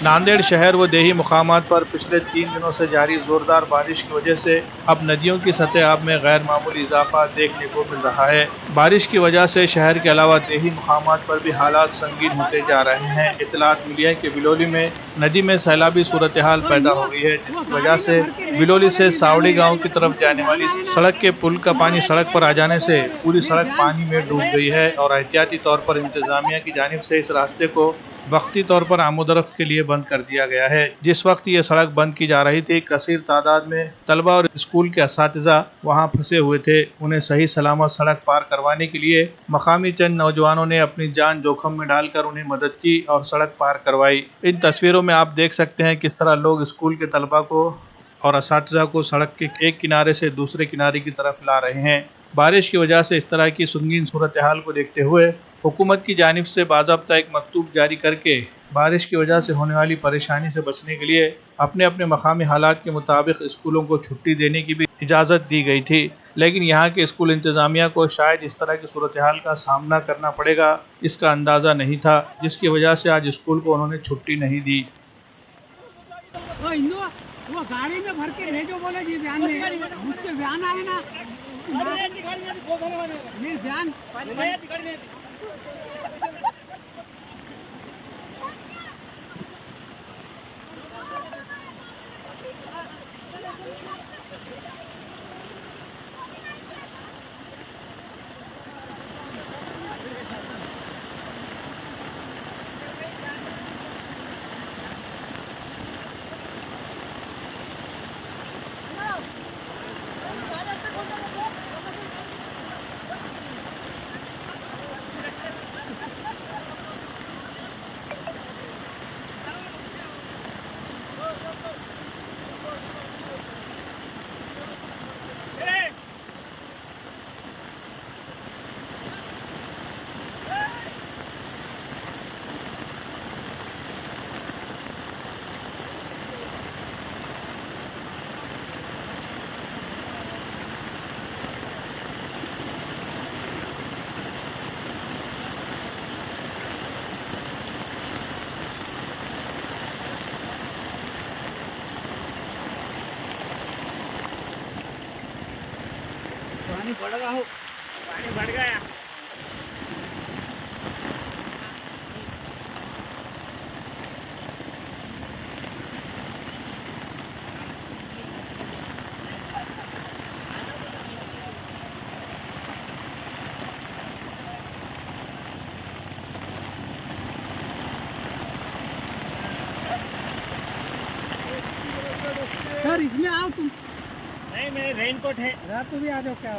नांदेड़ शहर व देही मुकामात पर पिछले 3 दिनों से जारी जोरदार बारिश की वजह से अब नदियों की सतह आब में गैर मामूली इजाफा देखने को मिल रहा है। बारिश की वजह से शहर के अलावा देही मुकामात पर भी हालात संगीन होते जा रहे हैं। इतलात मिली है कि बिलोली में नदी में सैलाबी सूरत हाल पैदा हो गई है, जिसकी वजह से बिलोली से सावड़ी गाँव की तरफ जाने वाली सड़क के पुल का पानी सड़क पर आ जाने से पूरी सड़क पानी में डूब गई है और एहतियाती तौर पर इंतजामिया की जानिब से इस रास्ते को वक्ती तौर पर आमोदरफ्त के लिए बंद कर दिया गया है। जिस वक्त ये सड़क बंद की जा रही थी, कसीर तादाद में तलबा और स्कूल के असातिज़ा वहां फंसे हुए थे। उन्हें सही सलामत सड़क पार करवाने के लिए मकामी चंद नौजवानों ने अपनी जान जोखिम में डालकर उन्हें मदद की और सड़क पार करवाई। इन तस्वीरों में आप देख सकते हैं किस तरह लोग स्कूल के तलबा को और असातिज़ा को सड़क के एक किनारे से दूसरे किनारे की तरफ ला रहे हैं। बारिश की वजह से इस तरह की संगीन सूरत हाल को देखते हुए हुकूमत की जानिब से बाज़ाब्ता एक मकतूब जारी करके बारिश की वजह से होने वाली परेशानी से बचने के लिए अपने अपने मकामी हालात के मुताबिक स्कूलों को छुट्टी देने की भी इजाज़त दी गई थी। लेकिन यहाँ के स्कूल इंतज़ामिया को शायद इस तरह की सूरत हाल का सामना करना पड़ेगा, इसका अंदाज़ा नहीं था, जिसकी वजह से आज स्कूल को उन्होंने छुट्टी नहीं दी। वो गाड़ी में भर के भेजो, बोले जी व्यान में उसके व्यान आए ना नहीं व्यान पानी बढ़ रहा हो, पानी बढ़ गया। सर इसमें आओ तुम। नहीं, मेरे रेनकोट है, रात को भी आ जाओ क्या।